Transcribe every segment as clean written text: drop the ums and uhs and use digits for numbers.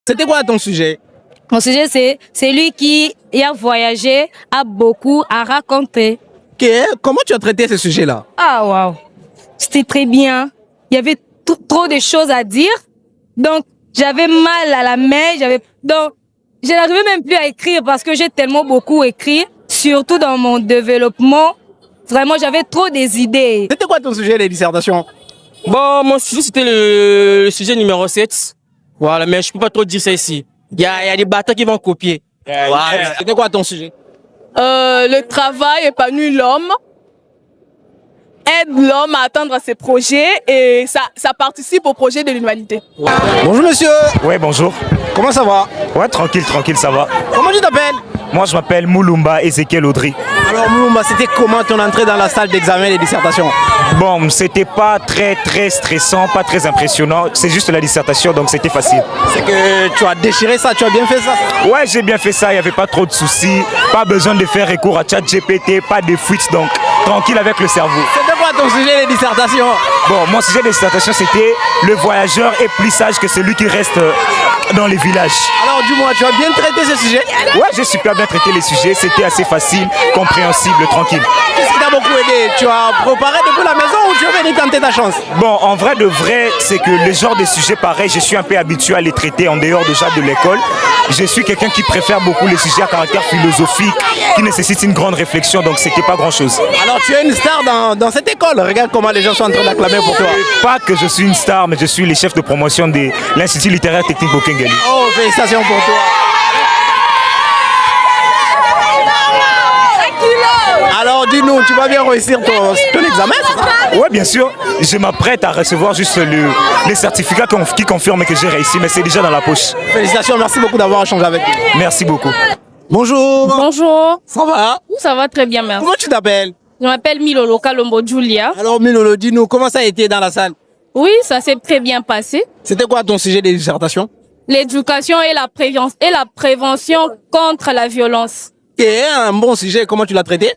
C'était quoi ton sujet? Mon sujet, c'est lui qui a voyagé, a beaucoup à raconter. Ok, comment tu as traité ce sujet-là? Ah, waouh! C'était très bien. Il y avait trop de choses à dire. Donc, j'avais mal à la main. Donc, je n'arrivais même plus à écrire parce que j'ai tellement beaucoup écrit, surtout dans mon développement. Vraiment, j'avais trop des idées. C'était quoi ton sujet, les dissertations? Bon, mon sujet, c'était le sujet numéro 7. Voilà, mais je peux pas trop dire ça ici. Il y a des bâtards qui vont copier. Voilà. C'était quoi ton sujet? Le travail épanouit l'homme, aide l'homme à atteindre ses projets et ça participe au projet de l'humanité. Bonjour monsieur. Ouais, bonjour. Comment ça va? Ouais, tranquille, ça va. Comment tu t'appelles? Moi, je m'appelle Moulumba Ezekiel Audry. Alors Moulumba, c'était comment ton entrée dans la salle d'examen des dissertations? Bon, c'était pas très stressant, pas très impressionnant. C'est juste la dissertation, donc c'était facile. C'est que tu as déchiré ça, tu as bien fait ça? Ouais, j'ai bien fait ça, il n'y avait pas trop de soucis. Pas besoin de faire recours à ChatGPT, pas de fuites, donc tranquille avec le cerveau. C'était quoi ton sujet des dissertations? Bon, mon sujet de dissertation, c'était le voyageur est plus sage que celui qui reste dans les villages. Alors dis-moi, tu as bien traité ce sujet? Ouais, j'ai super bien traité les sujets, c'était assez facile, compréhensible, tranquille. Qu'est-ce qui t'a beaucoup aidé? Tu as préparé depuis la maison ou tu es venu tenter ta chance? Bon, en vrai de vrai, c'est que le genre de sujets pareils, je suis un peu habitué à les traiter en dehors déjà de l'école. Je suis quelqu'un qui préfère beaucoup les sujets à caractère philosophique, qui nécessitent une grande réflexion, donc c'était pas grand-chose. Alors tu es une star dans cette école. Regarde comment les gens sont en train d'acclamer pour toi. Pas que je suis une star, mais je suis le chef de promotion de l'Institut littéraire technique Bokengeli. Oh, félicitations pour toi. Alors dis-nous, tu vas bien réussir ton examen, c'est ça? Ouais, bien sûr. Je m'apprête à recevoir juste les certificats qui confirment que j'ai réussi, mais c'est déjà dans la poche. Félicitations, merci beaucoup d'avoir échangé avec nous. Merci beaucoup. Bonjour. Bonjour. Ça va? Ça va très bien, merci. Comment tu t'appelles? Je m'appelle Milolo Kalombo Julia. Alors Milolo, dis-nous, comment ça a été dans la salle? Oui, ça s'est très bien passé. C'était quoi ton sujet de dissertation? L'éducation et la prévention contre la violence. Et un bon sujet, comment tu l'as traité?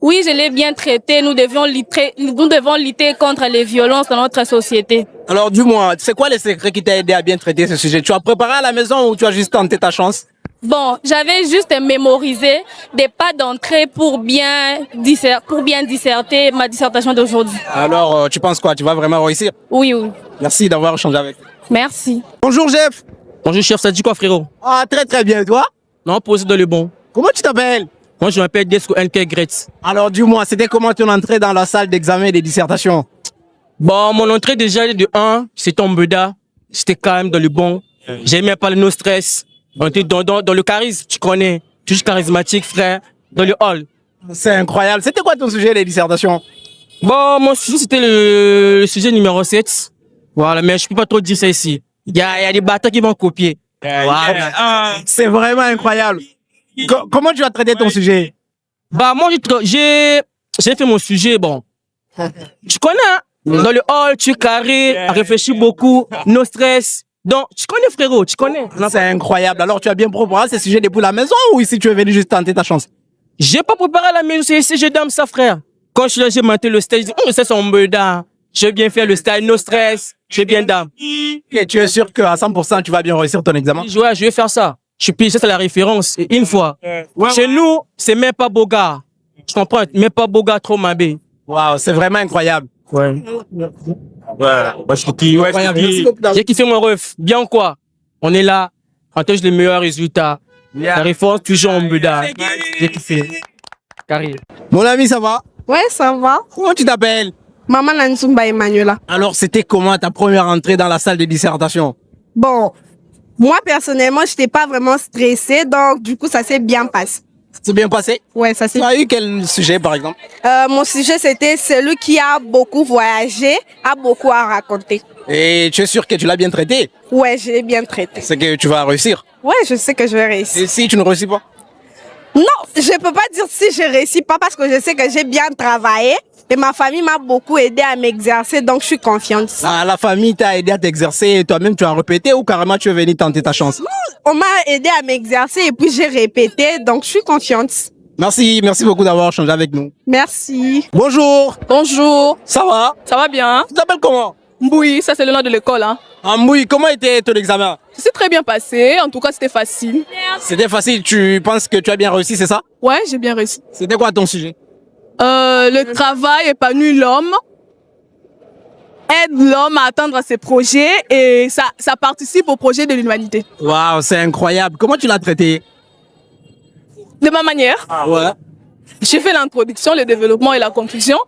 Oui, je l'ai bien traité. Nous devons lutter contre les violences dans notre société. Alors dis-moi, c'est quoi les secrets qui t'ont aidé à bien traiter ce sujet? Tu as préparé à la maison ou tu as juste tenté ta chance? Bon, j'avais juste mémorisé des pas d'entrée pour bien disserter ma dissertation d'aujourd'hui. Alors, tu penses quoi? Tu vas vraiment réussir? Oui, oui. Merci d'avoir échangé avec nous. Merci. Bonjour, chef. Bonjour chef, ça dit quoi frérot? Ah, très bien. Et toi? Non, posez dans le bon. Comment tu t'appelles? Moi je m'appelle Desco NK Gretz. Alors, dis-moi, c'était comment ton entrée dans la salle d'examen des dissertations? Bon, mon entrée déjà de 1, c'était en Beda. C'était calme, dans le bon. J'aimais pas le no stress. On était dans le charisme, tu connais. Toujours charismatique, frère. Dans le hall. C'est incroyable. C'était quoi ton sujet des dissertations? Bon, mon sujet, c'était le sujet numéro 7. Voilà, mais je peux pas trop dire ça ici. Il y a des bâtards qui vont copier. C'est vraiment incroyable. Comment tu as traité ton sujet? Bah, moi, j'ai fait mon sujet, bon. Tu connais, hein? Dans le hall, tu es carré, réfléchis beaucoup, no stress. Donc, tu connais, frérot, tu connais. C'est incroyable. Alors, tu as bien préparé ces sujets depuis la maison ou ici tu es venu juste tenter ta chance? J'ai pas préparé la maison, c'est ici, je donne ça, frère. Quand je suis là, j'ai monté le stage, je dis, c'est son Beda. Je vais bien faire le style, no stress, je vais bien dame. Et tu es sûr qu'à 100% tu vas bien réussir ton examen? Ouais, je vais faire ça. Je suis pire, ça c'est la référence. Et une fois. Chez nous, c'est même pas beau gars. Tu comprends? Même pas beau gars trop mabé. Waouh, c'est vraiment incroyable. Ouais. J'ai kiffé mon ref. Bien quoi? On est là, on touche les meilleurs résultats. La référence toujours en Beda. J'ai kiffé. Carré. Mon ami, ça va? Ouais, ça va. Comment tu t'appelles? Maman Nansumba Emmanuela. Alors, c'était comment ta première entrée dans la salle de dissertation? Bon, moi personnellement, je n'étais pas vraiment stressée, donc du coup, ça s'est bien passé. C'est bien passé? Ouais, ça s'est. Tu as eu quel sujet, par exemple? Mon sujet, c'était celui qui a beaucoup voyagé, a beaucoup à raconter. Et tu es sûr que tu l'as bien traité? Ouais, je l'ai bien traité. C'est que tu vas réussir? Ouais, je sais que je vais réussir. Et si tu ne réussis pas? Non, je peux pas dire si je réussis pas parce que je sais que j'ai bien travaillé et ma famille m'a beaucoup aidé à m'exercer, donc je suis confiante. Ah, la famille t'a aidé à t'exercer et toi-même tu as répété ou carrément tu es venu tenter ta chance? On m'a aidé à m'exercer et puis j'ai répété, donc je suis confiante. Merci beaucoup d'avoir échangé avec nous. Merci. Bonjour. Bonjour. Ça va? Ça va bien? Tu t'appelles comment? Mboui, ça c'est le nom de l'école. Hein. Amboui, comment était ton examen? C'est très bien passé, en tout cas c'était facile. C'était facile, tu penses que tu as bien réussi, c'est ça? Ouais, j'ai bien réussi. C'était quoi ton sujet? Le travail épanouit l'homme, aide l'homme à atteindre ses projets et ça participe au projet de l'humanité. Waouh, c'est incroyable. Comment tu l'as traité? De ma manière, Ouais. j'ai fait l'introduction, le développement et la conclusion.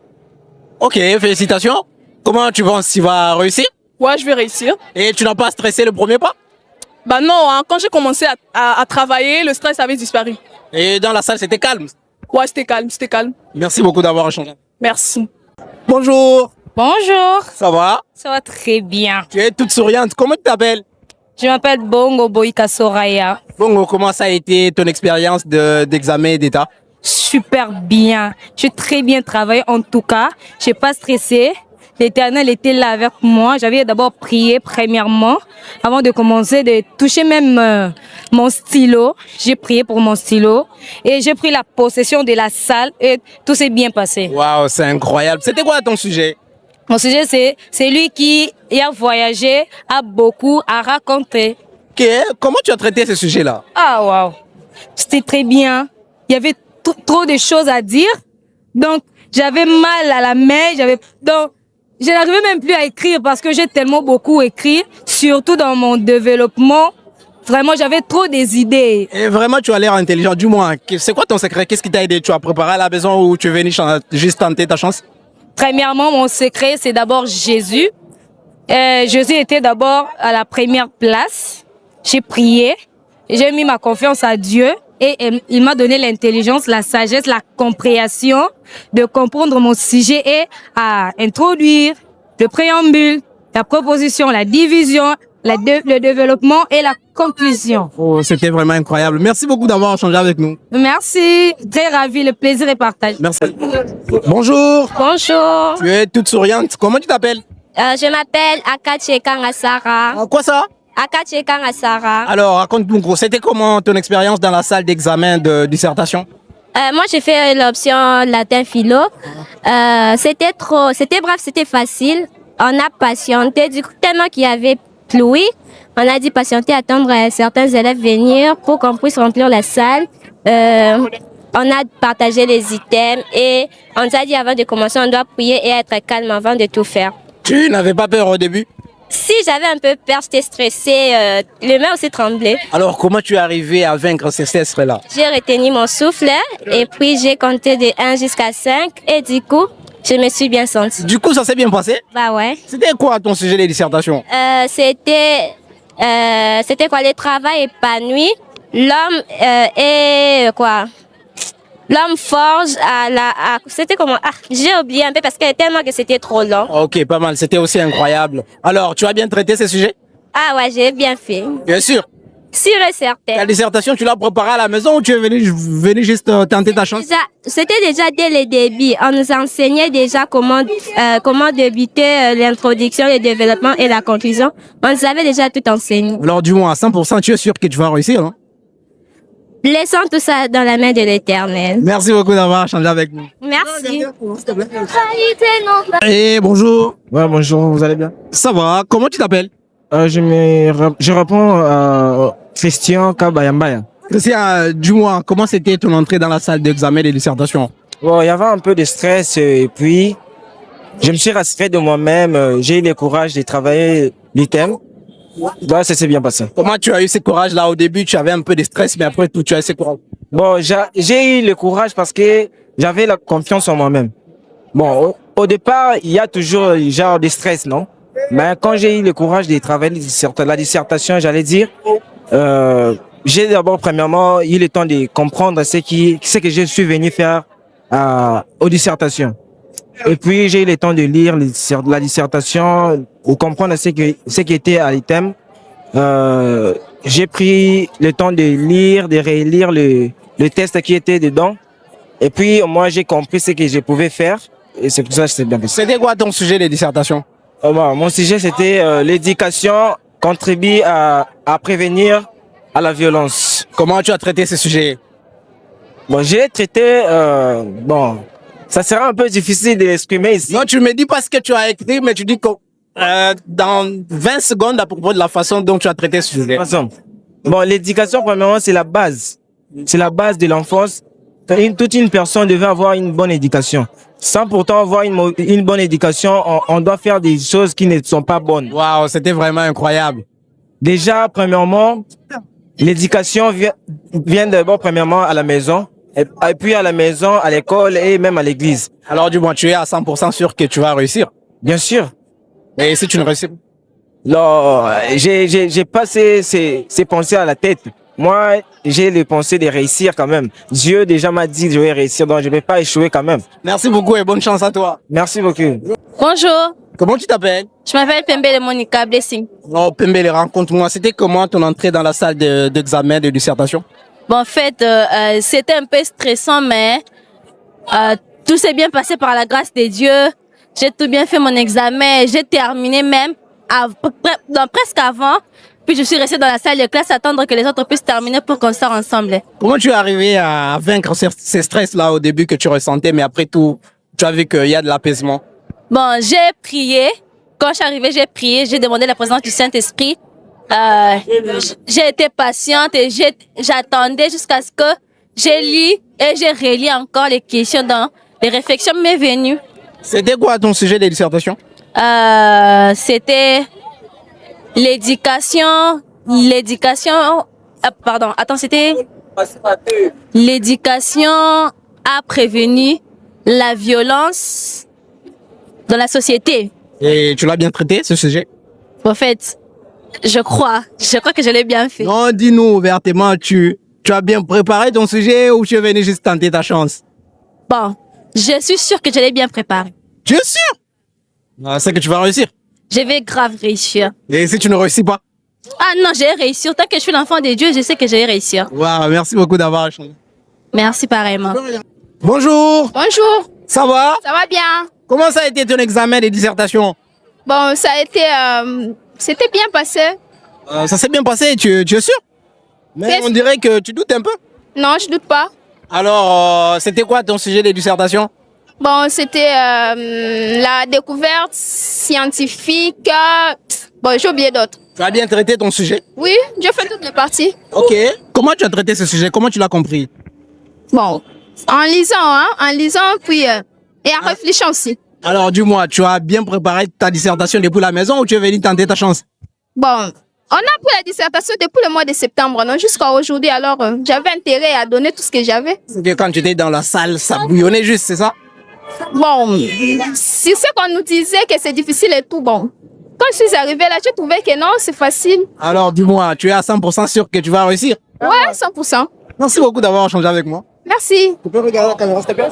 Ok, félicitations. Comment tu penses qu'il va réussir? Ouais, je vais réussir. Et tu n'as pas stressé le premier pas? Bah non, hein, quand j'ai commencé à travailler, le stress avait disparu. Et dans la salle, c'était calme. Ouais, c'était calme, c'était calme. Merci beaucoup d'avoir échangé. Merci. Bonjour, Bonjour, ça va? ça va très bien. Tu es toute souriante. Comment tu t'appelles? Je m'appelle Bongo Boyka Soraya. Bon, comment ça a été ton expérience d'examen d'État? Super bien. J'ai très bien travaillé en tout cas. Je n'ai pas stressé. L'Éternel était là avec moi. J'avais d'abord prié premièrement avant de commencer de toucher même mon stylo. J'ai prié pour mon stylo et j'ai pris la possession de la salle et tout s'est bien passé. Waouh, c'est incroyable. C'était quoi ton sujet? Mon sujet, c'est lui qui a voyagé, a beaucoup à raconter. Ok, comment tu as traité ce sujet-là? Ah, waouh. C'était très bien. Il y avait trop de choses à dire. Donc, j'avais mal à la main. Donc, je n'arrivais même plus à écrire parce que j'ai tellement beaucoup écrit, surtout dans mon développement. Vraiment, j'avais trop des idées. Et vraiment, tu as l'air intelligent. Du moins, c'est quoi ton secret? Qu'est-ce qui t'a aidé? Tu as préparé à la maison ou tu es venu juste tenter ta chance? Premièrement, mon secret, c'est d'abord Jésus. Jésus était d'abord à la première place. J'ai prié, j'ai mis ma confiance à Dieu et il m'a donné l'intelligence, la sagesse, la compréhension de comprendre mon sujet et à introduire le préambule, la proposition, la division, le développement et la conclusion. Oh, c'était vraiment incroyable. Merci beaucoup d'avoir échangé avec nous. Merci, très ravi, le plaisir est partagé. Merci. Bonjour, Bonjour, tu es toute souriante. Comment tu t'appelles? je m'appelle Akache Kangasara. Quoi ça? Akache Kangasara. Alors, raconte-nous, gros, c'était comment ton expérience dans la salle d'examen de dissertation? Moi, j'ai fait l'option latin philo. C'était bref, c'était facile. On a patienté, du coup, tellement qu'il y avait pluie. On a dit patienter, attendre certains élèves venir pour qu'on puisse remplir la salle. On a partagé les items et on nous a dit avant de commencer, on doit prier et être calme avant de tout faire. Tu n'avais pas peur au début? Si j'avais un peu peur, j'étais stressée, les mains aussi tremblaient. Alors, comment tu es arrivé à vaincre ces stress-là? J'ai retenu mon souffle et puis j'ai compté de 1 jusqu'à 5 et du coup, je me suis bien sentie. Du coup, ça s'est bien passé? Bah ouais. C'était quoi ton sujet de dissertation? C'était quoi? Le travail épanoui. L'homme est quoi? L'homme forge c'était comment? Ah, j'ai oublié un peu parce que tellement que c'était trop long. Ok, pas mal. C'était aussi incroyable. Alors, tu as bien traité ces sujets? Ah ouais, j'ai bien fait. Bien sûr. Sûr et certain. La dissertation, tu l'as préparée à la maison ou tu es venu juste tenter ta chance? C'était déjà dès le début. On nous enseignait déjà comment débuter l'introduction, le développement et la conclusion. On nous avait déjà tout enseigné. Alors, du moins, à 100%, tu es sûr que tu vas réussir, non? Laissons tout ça dans la main de l'Éternel. Merci beaucoup d'avoir échangé avec nous. Merci. Et bonjour. Ouais, bonjour, vous allez bien? Ça va? Comment tu t'appelles? Je réponds à Christian Kabayambaya. Christian, du moins, comment c'était ton entrée dans la salle d'examen de dissertation? Bon, il y avait un peu de stress et puis je me suis rassuré de moi-même. J'ai eu le courage de travailler l'item. Là, ça s'est bien passé. Comment tu as eu ce courage-là? Au début, tu avais un peu de stress, mais après tout, tu as eu ce courage. Bon, j'ai eu le courage parce que j'avais la confiance en moi-même. Bon, au départ, il y a toujours genre de stress, non? Mais quand j'ai eu le courage de travailler la dissertation, j'allais dire, j'ai d'abord, premièrement, eu le temps de comprendre ce que je suis venu faire aux dissertations. Et puis, j'ai eu le temps de lire la dissertation ou comprendre ce qui était à l'item. J'ai pris le temps de lire, de relire le test qui était dedans. Et puis, moi, j'ai compris ce que je pouvais faire. Et c'est pour ça que c'est bien passé. C'était quoi ton sujet de dissertation? Mon sujet, c'était l'éducation contribue à prévenir à la violence. Comment tu as traité ce sujet? Bon, j'ai traité, ça sera un peu difficile de l'exprimer ici. Non, tu me dis pas ce que tu as écrit, mais tu dis Dans 20 secondes, à propos de la façon dont tu as traité ce sujet. Bon, l'éducation, premièrement, c'est la base. C'est la base de l'enfance. Toute une personne devait avoir une bonne éducation. Sans pourtant avoir une bonne éducation, on doit faire des choses qui ne sont pas bonnes. Waouh, c'était vraiment incroyable. Déjà, premièrement, l'éducation vient d'abord, premièrement, à la maison. Et puis à la maison, à l'école et même à l'église. Alors, du moins, tu es à 100% sûr que tu vas réussir. Bien sûr. Et si tu ne réussis pas? Non, j'ai pas ces pensées à la tête. Moi, j'ai les pensées de réussir quand même. Dieu déjà m'a dit que je vais réussir, donc je ne vais pas échouer quand même. Merci beaucoup et bonne chance à toi. Merci beaucoup. Bonjour, Comment tu t'appelles? je m'appelle Pembele Monica Blessing. Oh, Pembele, raconte-moi, c'était comment ton entrée dans la salle d'examen de dissertation? Bon, en fait, c'était un peu stressant, mais tout s'est bien passé par la grâce de Dieu. J'ai tout bien fait mon examen, j'ai terminé même presque avant. Puis je suis restée dans la salle de classe à attendre que les autres puissent terminer pour qu'on sorte ensemble. Comment tu es arrivé à vaincre ces stress-là au début que tu ressentais, mais après tout, tu as vu qu'il y a de l'apaisement? Bon, j'ai prié. Quand je suis arrivée, j'ai prié, j'ai demandé la présence du Saint-Esprit. J'ai été patiente et j'attendais jusqu'à ce que j'ai lu et j'ai relis encore les questions dans les réflexions m'est venues. C'était quoi ton sujet de dissertation? C'était l'éducation, pardon, attends, c'était l'éducation a prévenu la violence dans la société. Et tu l'as bien traité, ce sujet? En fait, je crois que je l'ai bien fait. Non, dis-nous ouvertement, tu as bien préparé ton sujet ou tu es venu juste tenter ta chance? Bon, je suis sûre que je l'ai bien préparé. Tu es sûr? C'est que tu vas réussir. Je vais grave réussir. Et si tu ne réussis pas? Ah non, j'ai réussi. Tant que je suis l'enfant de Dieu, je sais que je vais réussir. Wow, merci beaucoup d'avoir échangé. Merci pareillement. Bonjour, Bonjour, ça va? ça va bien? Comment ça a été ton examen de dissertation? Bon, ça a été, c'était bien passé. Ça s'est bien passé, tu es sûr? Mais on dirait que tu doutes un peu. Non, je doute pas. Alors, c'était quoi ton sujet de dissertation? Bon, c'était la découverte scientifique. Bon, j'ai oublié d'autres. Tu as bien traité ton sujet? Oui, j'ai fait toutes les parties. Ok. Comment tu as traité ce sujet? Comment tu l'as compris? Bon, en lisant, puis et en réfléchissant aussi. Alors, dis-moi, tu as bien préparé ta dissertation depuis la maison ou tu es venu tenter ta chance? Bon, on a pris la dissertation depuis le mois de septembre, non, jusqu'à aujourd'hui. Alors, j'avais intérêt à donner tout ce que j'avais. C'est que quand tu étais dans la salle, ça bouillonnait juste, c'est ça? Bon, si c'est qu'on nous disait que c'est difficile et tout, bon. Quand je suis arrivée là, j'ai trouvé que non, c'est facile. Alors, dis-moi, tu es à 100% sûr que tu vas réussir? Ouais, 100%. Merci beaucoup d'avoir échangé avec moi. Merci. Tu peux regarder la caméra, s'il te plaît?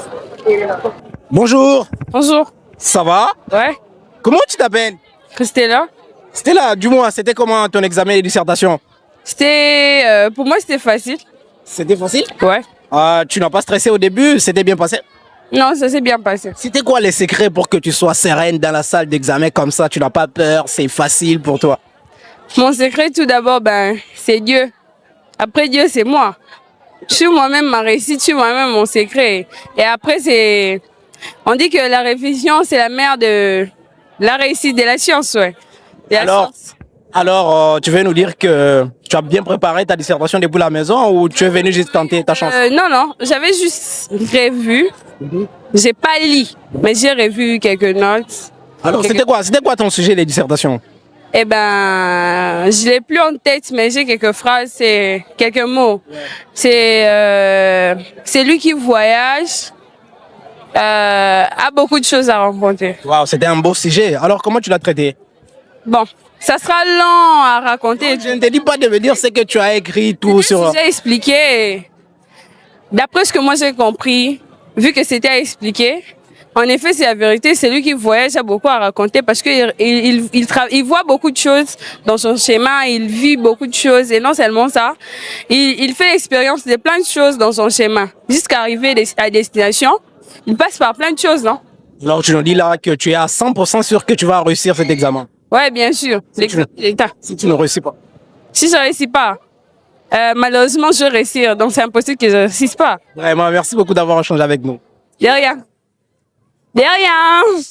Bonjour, Bonjour. ça va? Ouais, Comment tu t'appelles? Christella. Stella, dis-moi, c'était comment ton examen de dissertation? C'était, pour moi, c'était facile. C'était facile? Ouais. Tu n'as pas stressé au début, c'était bien passé? Non, ça s'est bien passé. C'était quoi les secrets pour que tu sois sereine dans la salle d'examen comme ça? Tu n'as pas peur, c'est facile pour toi? Mon secret, tout d'abord, c'est Dieu. Après Dieu, c'est moi. Je suis moi-même ma réussite, je suis moi-même mon secret. Et après, on dit que la réflexion, c'est la mère de la réussite de la science, ouais. Alors, tu veux nous dire que tu as bien préparé ta dissertation depuis la maison ou tu es venu juste tenter ta chance? Non, j'avais juste revu. J'ai pas lu, mais j'ai revu quelques notes. Alors, c'était quoi ton sujet de dissertation? Eh ben, je l'ai plus en tête, mais j'ai quelques phrases, quelques mots. C'est lui qui voyage, a beaucoup de choses à rencontrer. Waouh, c'était un beau sujet. Alors, comment tu l'as traité? Bon, ça sera long à raconter. Je ne te dis pas de me dire ce que tu as écrit tout sur... J'ai expliqué. D'après ce que moi j'ai compris, vu que c'était à expliquer, en effet, c'est la vérité. C'est lui qui voyage, a beaucoup à raconter parce qu'il voit beaucoup de choses dans son schéma, il vit beaucoup de choses. Et non seulement ça, il fait l'expérience de plein de choses dans son schéma. Jusqu'à arriver à destination, il passe par plein de choses, non? Alors, tu nous dis là que tu es à 100% sûr que tu vas réussir cet examen. Ouais, bien sûr. Si tu ne réussis pas. Si je ne réussis pas, malheureusement, je vais réussir. Donc, c'est impossible que je ne réussisse pas. Vraiment, merci beaucoup d'avoir échangé avec nous. De rien. De rien.